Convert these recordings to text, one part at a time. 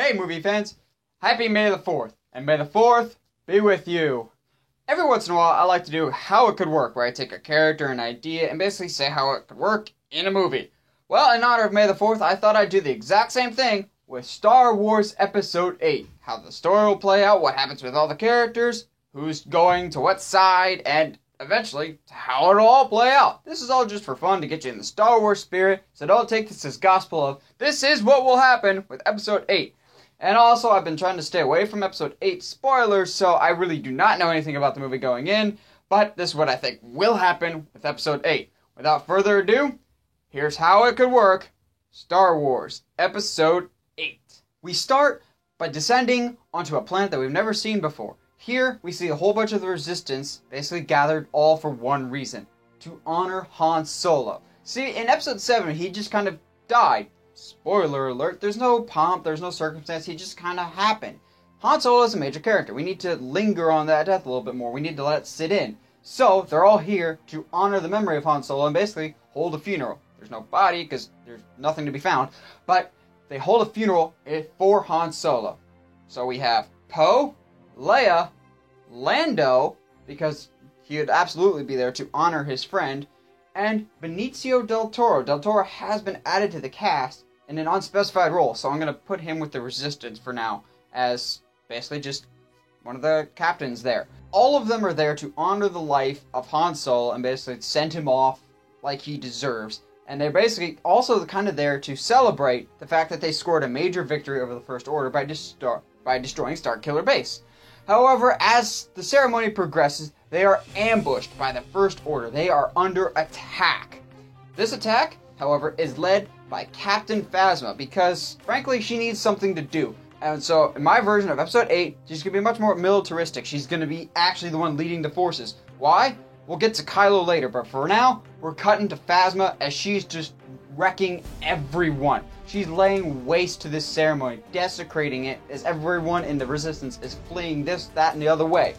Hey movie fans, happy May the 4th, and May the 4th be with you. Every once in a while I like to do how it could work, where I take a character, an idea, and basically say how it could work in a movie. Well, in honor of May the 4th, I thought I'd do the exact same thing with Star Wars Episode 8. How the story will play out, what happens with all the characters, who's going to what side, and eventually, how it'll all play out. This is all just for fun to get you in the Star Wars spirit, so don't take this as gospel of, this is what will happen with Episode 8. And also, I've been trying to stay away from Episode 8 spoilers, so I really do not know anything about the movie going in, but this is what I think will happen with Episode 8. Without further ado, here's how it could work. Star Wars Episode 8. We start by descending onto a planet that we've never seen before. Here, we see a whole bunch of the Resistance basically gathered all for one reason. To honor Han Solo. See, in Episode 7, he just kind of died. Spoiler alert, there's no pomp, there's no circumstance, he just kind of happened. Han Solo is a major character. We need to linger on that death a little bit more. We need to let it sit in. So, they're all here to honor the memory of Han Solo and basically hold a funeral. There's no body, because there's nothing to be found, but they hold a funeral for Han Solo. So we have Poe, Leia, Lando, because he would absolutely be there to honor his friend, and Benicio del Toro. Del Toro has been added to the cast in an unspecified role, so I'm going to put him with the Resistance for now, as basically just one of the captains there. All of them are there to honor the life of Han Solo and basically send him off like he deserves. And they're basically also kind of there to celebrate the fact that they scored a major victory over the First Order by destroying Starkiller Base. However, as the ceremony progresses, they are ambushed by the First Order. They are under attack. This attack, however, is led by Captain Phasma because, frankly, she needs something to do. And so, in my version of Episode 8, she's going to be much more militaristic. She's going to be actually the one leading the forces. Why? We'll get to Kylo later, but for now, we're cutting to Phasma as she's just wrecking everyone. She's laying waste to this ceremony, desecrating it as everyone in the Resistance is fleeing this, that, and the other way.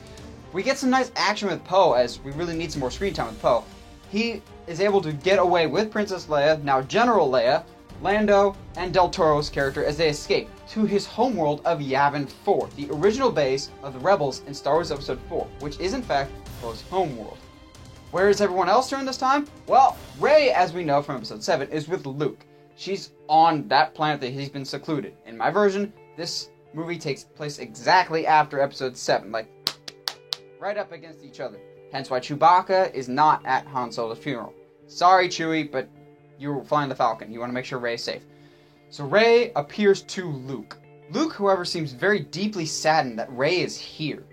We get some nice action with Poe, as we really need some more screen time with Poe. He is able to get away with Princess Leia, now General Leia, Lando, and Del Toro's character as they escape to his homeworld of Yavin 4, the original base of the Rebels in Star Wars Episode 4, which is in fact Poe's homeworld. Where is everyone else during this time? Well, Rey, as we know from Episode 7, is with Luke. She's on that planet that he's been secluded. In my version, this movie takes place exactly after Episode 7, like right up against each other. Hence why Chewbacca is not at Han Solo's funeral. Sorry, Chewie, but you were flying the Falcon. You want to make sure Rey's safe. So Rey appears to Luke. Luke, however, seems very deeply saddened that Rey is here,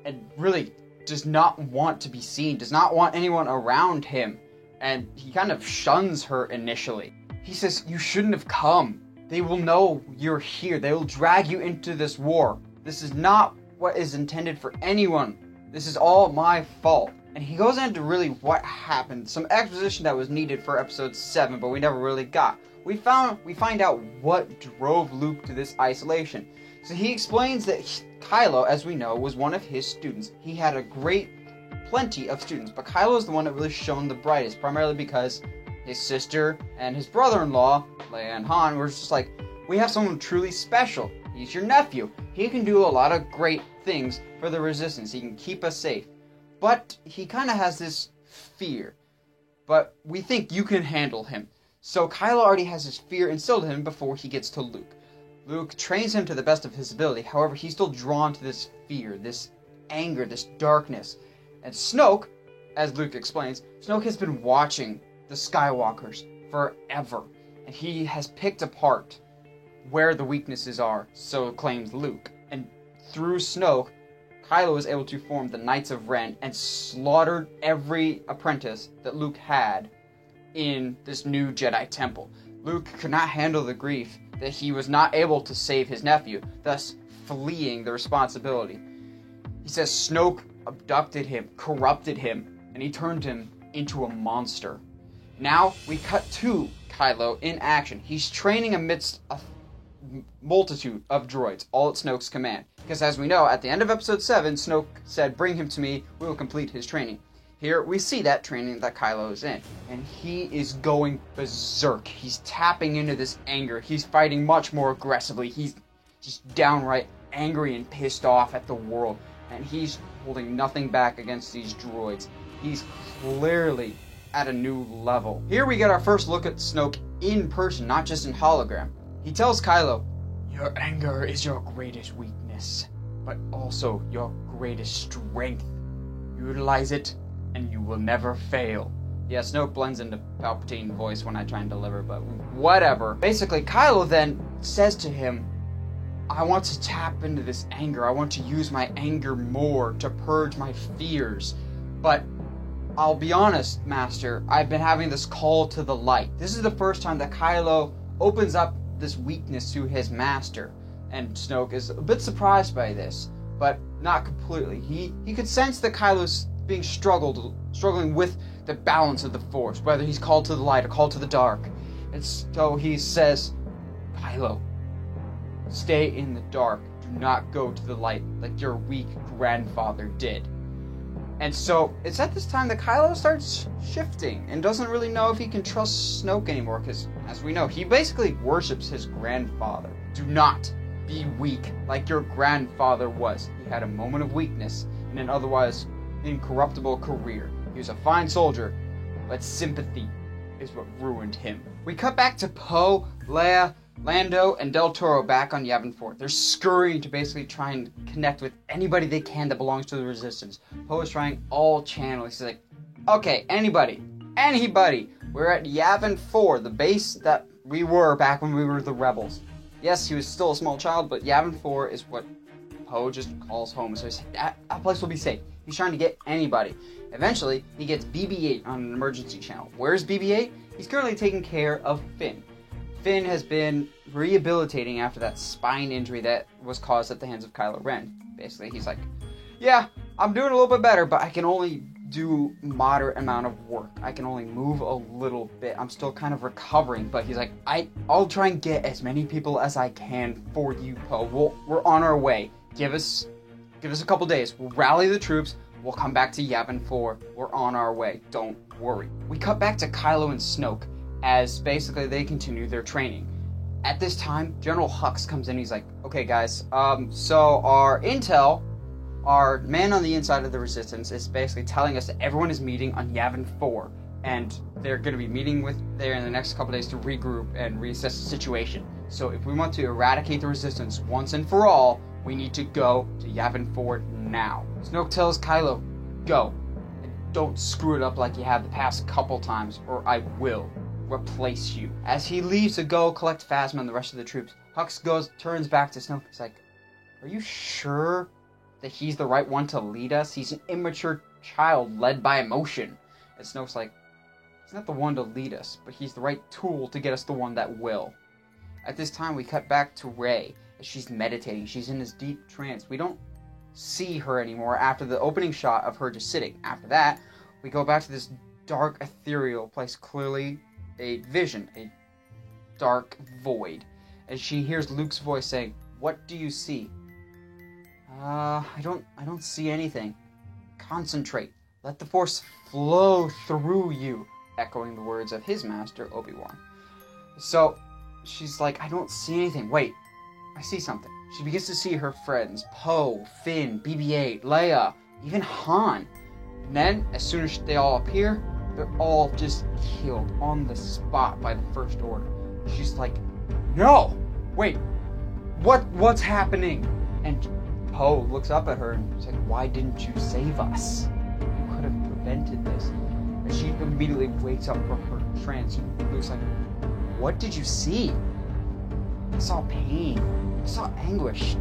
and really does not want to be seen, does not want anyone around him, and he kind of shuns her initially. He says, "You shouldn't have come. They will know you're here. They will drag you into this war. This is not what is intended for anyone. This is all my fault." And he goes into really what happened, some exposition that was needed for Episode 7, but we never really got. We find out what drove Luke to this isolation. So he explains that Kylo, as we know, was one of his students. He had plenty of students, but Kylo is the one that really shone the brightest, primarily because his sister and his brother-in-law, Leia and Han, were just like, we have someone truly special. He's your nephew. He can do a lot of great things for the Resistance. He can keep us safe. But he kind of has this fear. But we think you can handle him. So Kylo already has his fear instilled in him before he gets to Luke. Luke trains him to the best of his ability. However, he's still drawn to this fear, this anger, this darkness. And Snoke, as Luke explains, Snoke has been watching the Skywalkers forever. And he has picked apart where the weaknesses are, so claims Luke. And through Snoke, Kylo was able to form the Knights of Ren and slaughtered every apprentice that Luke had in this new Jedi temple. Luke could not handle the grief that he was not able to save his nephew, thus fleeing the responsibility. He says Snoke abducted him, corrupted him, and he turned him into a monster. Now we cut to Kylo in action. He's training amidst a multitude of droids, all at Snoke's command. Because as we know, at the end of Episode 7, Snoke said, "Bring him to me, we will complete his training." Here we see that training that Kylo is in, and he is going berserk. He's tapping into this anger. He's fighting much more aggressively. He's just downright angry and pissed off at the world. And he's holding nothing back against these droids. He's clearly at a new level. Here we get our first look at Snoke in person, not just in hologram. He tells Kylo, "Your anger is your greatest weakness, but also your greatest strength. Utilize it, and you will never fail." Yeah, Snoke blends into Palpatine voice when I try and deliver, but whatever. Basically, Kylo then says to him, "I want to tap into this anger. I want to use my anger more to purge my fears. But I'll be honest, Master, I've been having this call to the light." This is the first time that Kylo opens up this weakness to his master. And Snoke is a bit surprised by this, but not completely. He could sense that Kylo's being struggling with the balance of the Force, whether he's called to the light or called to the dark. And so he says, "Kylo, stay in the dark. Do not go to the light like your weak grandfather did." And so it's at this time that Kylo starts shifting and doesn't really know if he can trust Snoke anymore, because as we know, he basically worships his grandfather. Do not be weak like your grandfather was. He had a moment of weakness in an otherwise incorruptible career. He was a fine soldier, but sympathy is what ruined him. We cut back to Poe, Leia, Lando, and Del Toro back on Yavin 4. They're scurrying to basically try and connect with anybody they can that belongs to the Resistance. Poe is trying all channels. He's like, "Okay, anybody. We're at Yavin 4, the base that we were back when we were the Rebels." Yes, he was still a small child, but Yavin 4 is what Poe just calls home. So that place will be safe. He's trying to get anybody. Eventually, he gets BB-8 on an emergency channel. Where's BB-8? He's currently taking care of Finn. Finn has been rehabilitating after that spine injury that was caused at the hands of Kylo Ren. Basically, he's like, "Yeah, I'm doing a little bit better, but I can only do moderate amount of work. I can only move a little bit. I'm still kind of recovering." But he's like, I'll try and get as many people as I can for you, Poe. We're on our way. Give us a couple days. We'll rally the troops. We'll come back to Yavin 4. We're on our way. Don't worry. We cut back to Kylo and Snoke as basically they continue their training. At this time, General Hux comes in. He's like, "Okay, guys, so our intel, our man on the inside of the Resistance is basically telling us that everyone is meeting on Yavin 4, and they're going to be meeting there in the next couple days to regroup and reassess the situation. So if we want to eradicate the Resistance once and for all, we need to go to Yavin 4 now." Snoke tells Kylo, "Go, and don't screw it up like you have the past couple times, or I will replace you." As he leaves to go collect Phasma and the rest of the troops, Hux turns back to Snoke. He's like, "Are you sure that he's the right one to lead us? He's an immature child led by emotion." And Snoke's like, "He's not the one to lead us, but he's the right tool to get us the one that will." At this time, we cut back to Rey as she's meditating. She's in this deep trance. We don't see her anymore after the opening shot of her just sitting. After that, we go back to this dark, ethereal place, clearly a vision, a dark void. As she hears Luke's voice saying, "What do you see?" I don't see anything. Concentrate. Let the Force flow through you," echoing the words of his master, Obi-Wan. So, she's like, "I don't see anything. Wait, I see something." She begins to see her friends, Poe, Finn, BB-8, Leia, even Han. And then, as soon as they all appear, they're all just killed on the spot by the First Order. She's like, "No! Wait, what's happening?" And Poe looks up at her and is like, "Why didn't you save us? You could have prevented this." And she immediately wakes up from her trance and Luke's like, "What did you see?" "I saw pain. I saw anguish.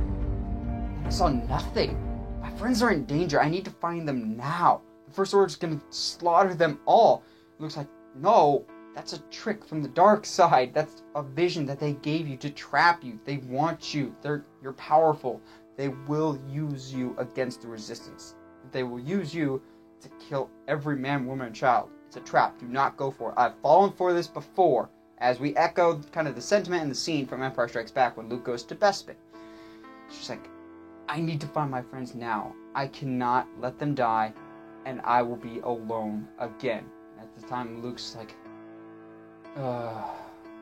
I saw nothing. My friends are in danger. I need to find them now. The First Order's gonna slaughter them all." Luke's like, "No, that's a trick from the dark side. That's a vision that they gave you to trap you. They want you. You're powerful. They will use you against the Resistance. They will use you to kill every man, woman, and child. It's a trap. Do not go for it. I've fallen for this before." As we echoed kind of the sentiment in the scene from Empire Strikes Back when Luke goes to Bespin. She's like, "I need to find my friends now. I cannot let them die, and I will be alone again." At the time, Luke's like,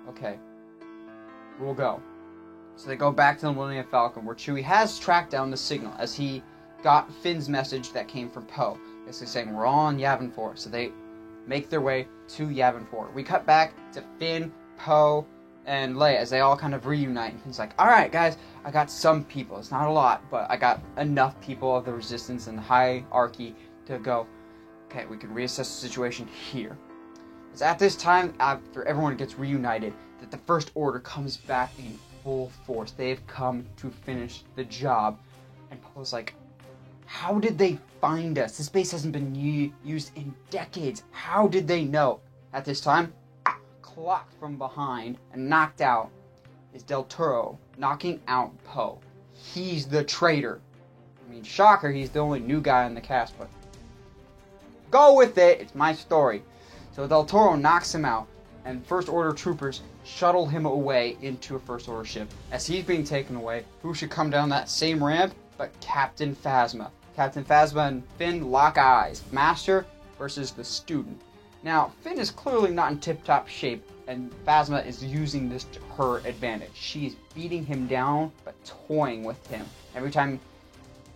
okay, we'll go. So they go back to the Millennium Falcon, where Chewie has tracked down the signal as he got Finn's message that came from Poe, basically saying we're all on Yavin 4. So they make their way to Yavin 4. We cut back to Finn, Poe, and Leia as they all kind of reunite. And Finn's like, alright guys, I got some people. It's not a lot, but I got enough people of the Resistance and the hierarchy to go, okay, we can reassess the situation here. It's at this time, after everyone gets reunited, that the First Order comes back in full force. They've come to finish the job. And Poe's like, how did they find us? This base hasn't been used in decades. How did they know? At this time, clocked from behind and knocked out is Del Toro, knocking out Poe. He's the traitor. I mean, shocker, he's the only new guy in the cast, but go with it. It's my story. So Del Toro knocks him out, and First Order troopers shuttle him away into a First Order ship. As he's being taken away, who should come down that same ramp but Captain Phasma. Captain Phasma and Finn lock eyes. Master versus the student. Now, Finn is clearly not in tip-top shape, and Phasma is using this to her advantage. She's beating him down, but toying with him. Every time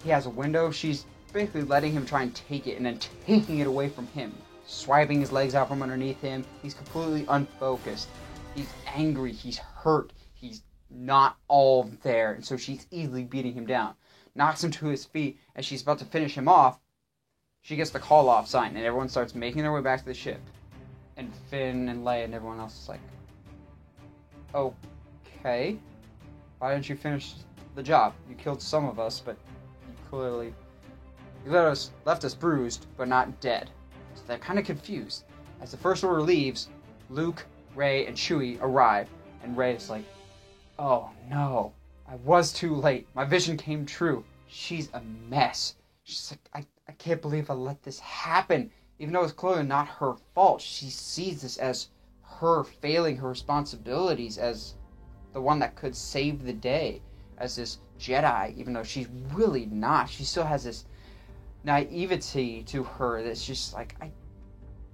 he has a window, she's basically letting him try and take it, and then taking it away from him. Swiping his legs out from underneath him. He's completely unfocused. He's angry. He's hurt. He's not all there. And so she's easily beating him down. Knocks him to his feet. As she's about to finish him off, she gets the call-off sign. And everyone starts making their way back to the ship. And Finn and Leia and everyone else is like, okay. Why didn't you finish the job? You killed some of us, but you clearly... You left us bruised, but not dead. So they're kind of confused. As the First Order leaves, Luke, Rey, and Chewie arrive, and Rey's like, oh no, I was too late. My vision came true. She's a mess. She's like, I can't believe I let this happen. Even though it's clearly not her fault, she sees this as her failing her responsibilities as the one that could save the day, as this Jedi, even though she's really not. She still has this naivety to her that's just like,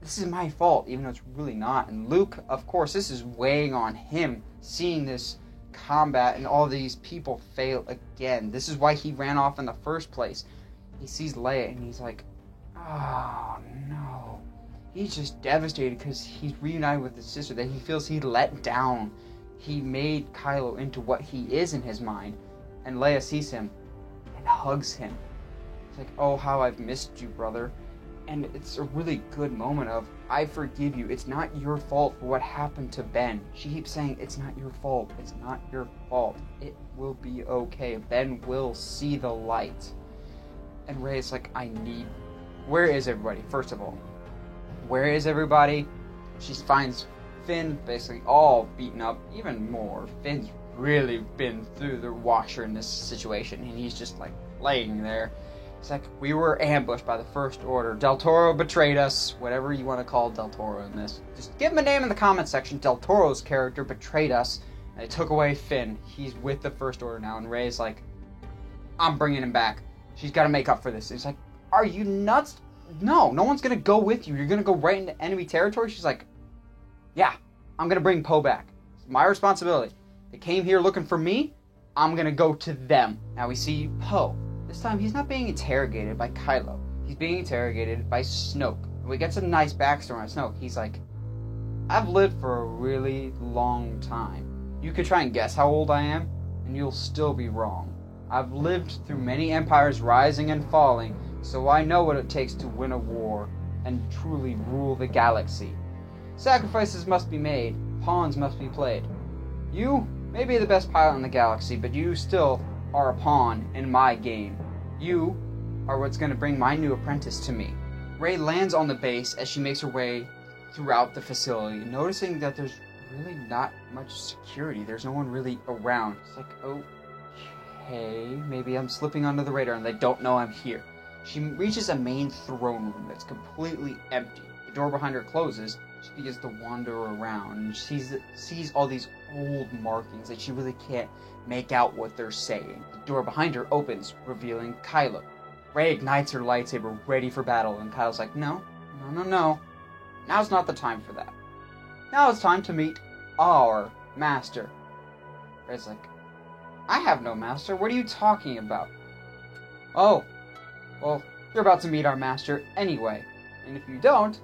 this is my fault, even though it's really not. And Luke, of course, this is weighing on him, seeing this combat and all these people fail again. This is why he ran off in the first place. He sees Leia and he's like, oh no. He's just devastated because he's reunited with his sister that he feels he let down. He made Kylo into what he is in his mind. And Leia sees him and hugs him. It's like, oh, how I've missed you, brother. And it's a really good moment of, I forgive you. It's not your fault for what happened to Ben. She keeps saying, it's not your fault. It's not your fault. It will be okay. Ben will see the light. And Rey's like, where is everybody? First of all, where is everybody? She finds Finn basically all beaten up, even more. Finn's really been through the washer in this situation, and he's just like laying there. It's like, we were ambushed by the First Order. Del Toro betrayed us. Whatever you want to call Del Toro in this. Just give him a name in the comment section. Del Toro's character betrayed us. And they took away Finn. He's with the First Order now. And Rey's like, I'm bringing him back. She's got to make up for this. He's like, are you nuts? No one's going to go with you. You're going to go right into enemy territory? She's like, yeah, I'm going to bring Poe back. It's my responsibility. They came here looking for me. I'm going to go to them. Now we see Poe. This time, he's not being interrogated by Kylo. He's being interrogated by Snoke. And we get some nice backstory on Snoke. He's like, I've lived for a really long time. You could try and guess how old I am, and you'll still be wrong. I've lived through many empires rising and falling, so I know what it takes to win a war and truly rule the galaxy. Sacrifices must be made. Pawns must be played. You may be the best pilot in the galaxy, but you still are a pawn in my game. You are what's going to bring my new apprentice to me. Rey lands on the base as she makes her way throughout the facility, noticing that there's really not much security. There's no one really around. It's like, okay, maybe I'm slipping under the radar and they don't know I'm here. She reaches a main throne room that's completely empty. The door behind her closes. She begins to wander around and sees all these old markings that she really can't make out what they're saying. The door behind her opens, revealing Kylo. Rey ignites her lightsaber, ready for battle, and Kylo's like, no. Now's not the time for that. Now it's time to meet our master. Rey's like, I have no master. What are you talking about? Oh, well, you're about to meet our master anyway. And if you don't,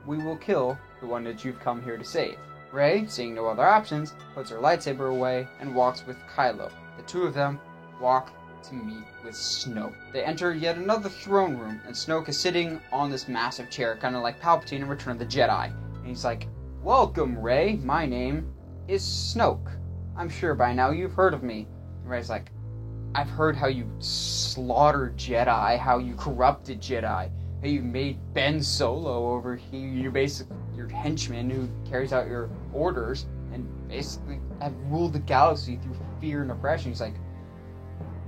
we will kill the one that you've come here to save. Rey, seeing no other options, puts her lightsaber away and walks with Kylo. The two of them walk to meet with Snoke. They enter yet another throne room, and Snoke is sitting on this massive chair, kind of like Palpatine in Return of the Jedi. And he's like, "Welcome, Rey. My name is Snoke. I'm sure by now you've heard of me." And Rey's like, "I've heard how you slaughtered Jedi, how you corrupted Jedi, how you made Ben Solo over here, you're basically your henchman who carries out your orders, and basically have ruled the galaxy through fear and oppression." He's like,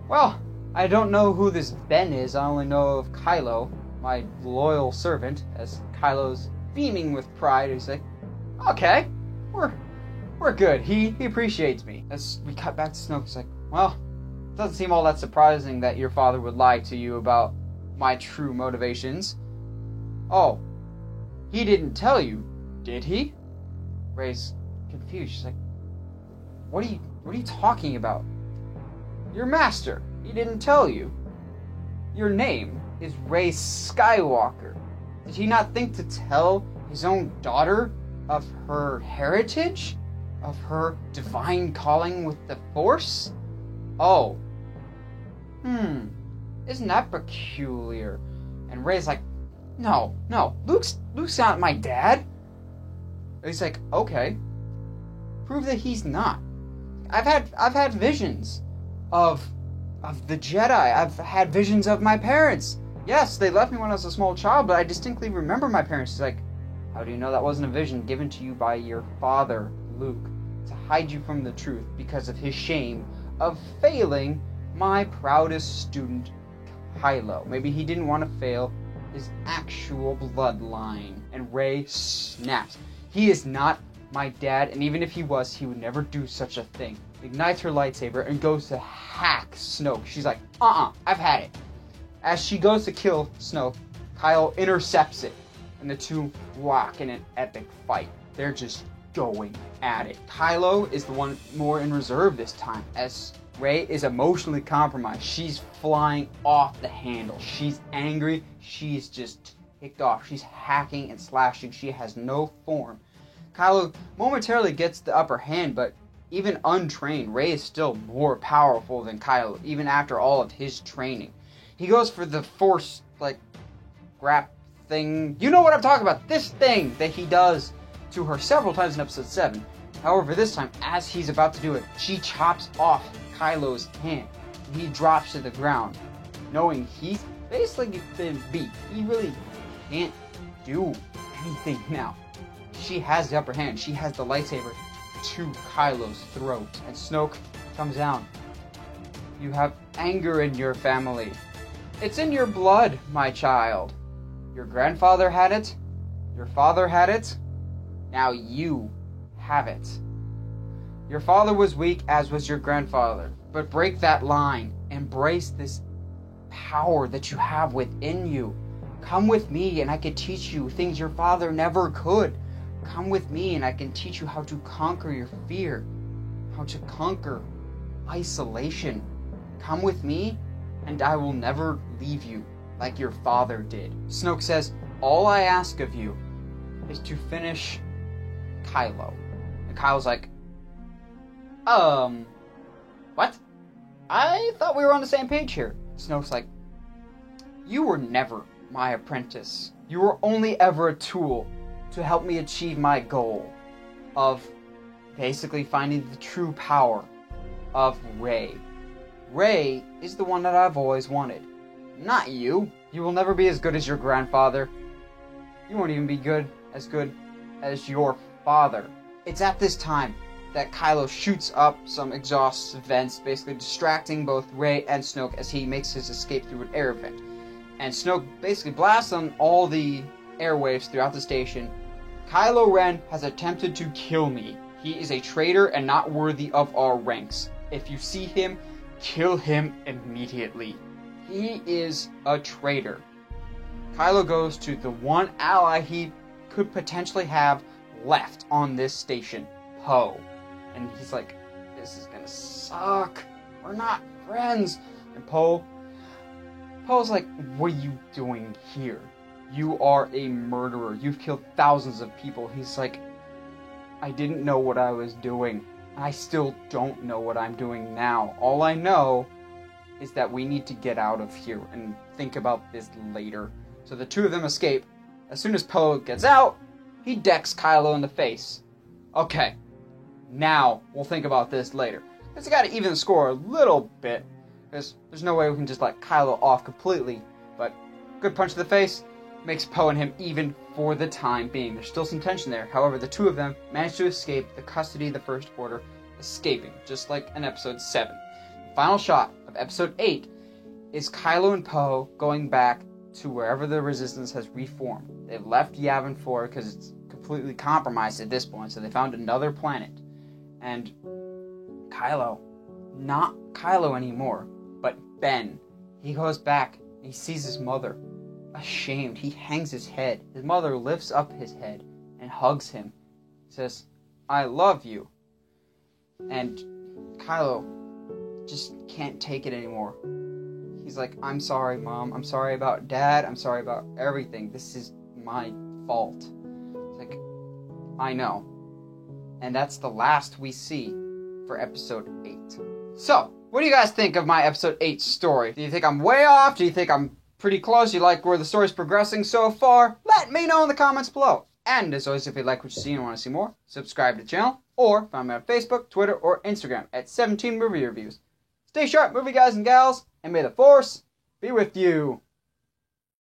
"Well, I don't know who this Ben is. I only know of Kylo, my loyal servant," as Kylo's beaming with pride. He's like, "Okay, we're good. He appreciates me." As we cut back to Snoke, it's like, "Well, it doesn't seem all that surprising that your father would lie to you about my true motivations." "Oh, he didn't tell you, did he?" Rey's confused. She's like, What are you talking about? Your master, he didn't tell you. Your name is Rey Skywalker. Did he not think to tell his own daughter of her heritage? Of her divine calling with the Force? Oh. Isn't that peculiar? And Rey's like, No, Luke's not my dad. He's like, "Okay. Prove that he's not. I've had visions of the Jedi. I've had visions of my parents. Yes, they left me when I was a small child, but I distinctly remember my parents." He's like, "How do you know that wasn't a vision given to you by your father, Luke, to hide you from the truth because of his shame of failing my proudest student, Kylo? Maybe he didn't want to fail his actual bloodline." And Rey snaps. "He is not my dad, and even if he was, he would never do such a thing." Ignites her lightsaber and goes to hack Snoke. She's like, I've had it." As she goes to kill Snoke, Kylo intercepts it, and the two lock in an epic fight. They're just going at it. Kylo is the one more in reserve this time, as Rey is emotionally compromised. She's flying off the handle. She's angry. She's just ticked off. She's hacking and slashing. She has no form. Kylo momentarily gets the upper hand, but even untrained, Rey is still more powerful than Kylo, even after all of his training. He goes for the Force, grab thing. You know what I'm talking about. This thing that he does to her several times in Episode 7. However, this time, as he's about to do it, she chops off Kylo's hand. He drops to the ground, knowing he's basically been beat. He really can't do anything now. She has the upper hand. She has the lightsaber to Kylo's throat. And Snoke comes down. "You have anger in your family. It's in your blood, my child. Your grandfather had it. Your father had it. Now you have it. Your father was weak, as was your grandfather. But break that line. Embrace this power that you have within you. Come with me and I can teach you things your father never could. Come with me and I can teach you how to conquer your fear. How to conquer isolation. Come with me and I will never leave you like your father did." Snoke says, "All I ask of you is to finish Kylo." And Kylo's like, what? I thought we were on the same page here." Snoke's like, "You were never my apprentice. You were only ever a tool to help me achieve my goal of basically finding the true power of Rey. Rey is the one that I've always wanted. Not you. You will never be as good as your grandfather. You won't even be as good as your father." It's at this time that Kylo shoots up some exhaust vents, basically distracting both Rey and Snoke as he makes his escape through an air vent. And Snoke basically blasts on all the airwaves throughout the station. "Kylo Ren has attempted to kill me. He is a traitor and not worthy of our ranks. If you see him, kill him immediately. He is a traitor." Kylo goes to the one ally he could potentially have left on this station, Poe. And he's like, "This is gonna suck." We're not friends. And Poe's like, what are you doing here? You are a murderer. You've killed thousands of people. He's like, I didn't know what I was doing. I still don't know what I'm doing now. All I know is that we need to get out of here and think about this later. So the two of them escape. As soon as Poe gets out, he decks Kylo in the face. Okay, now we'll think about this later. Because we gotta even the score a little bit. Because there's no way we can just let Kylo off completely. But good punch to the face makes Poe and him even for the time being. There's still some tension there. However, the two of them manage to escape the custody of the First Order, escaping, just like in Episode 7. The final shot of Episode 8 is Kylo and Poe going back to wherever the Resistance has reformed. They've left Yavin 4 because it's completely compromised at this point, so they found another planet. And Kylo, not Kylo anymore, but Ben. He goes back and he sees his mother. Ashamed, he hangs his head. His mother lifts up his head and hugs him. Says, I love you. And Kylo just can't take it anymore. He's like, I'm sorry, Mom. I'm sorry about Dad. I'm sorry about everything. This is my fault. It's like, I know. And that's the last we see for Episode 8. So, what do you guys think of my Episode 8 story? Do you think I'm way off? Do you think I'm pretty close? You like where the story's progressing so far? Let me know in the comments below. And as always, if you like what you see and want to see more, subscribe to the channel, or find me on Facebook, Twitter, or Instagram at 17 Movie Reviews. Stay sharp, movie guys and gals, and may the Force be with you.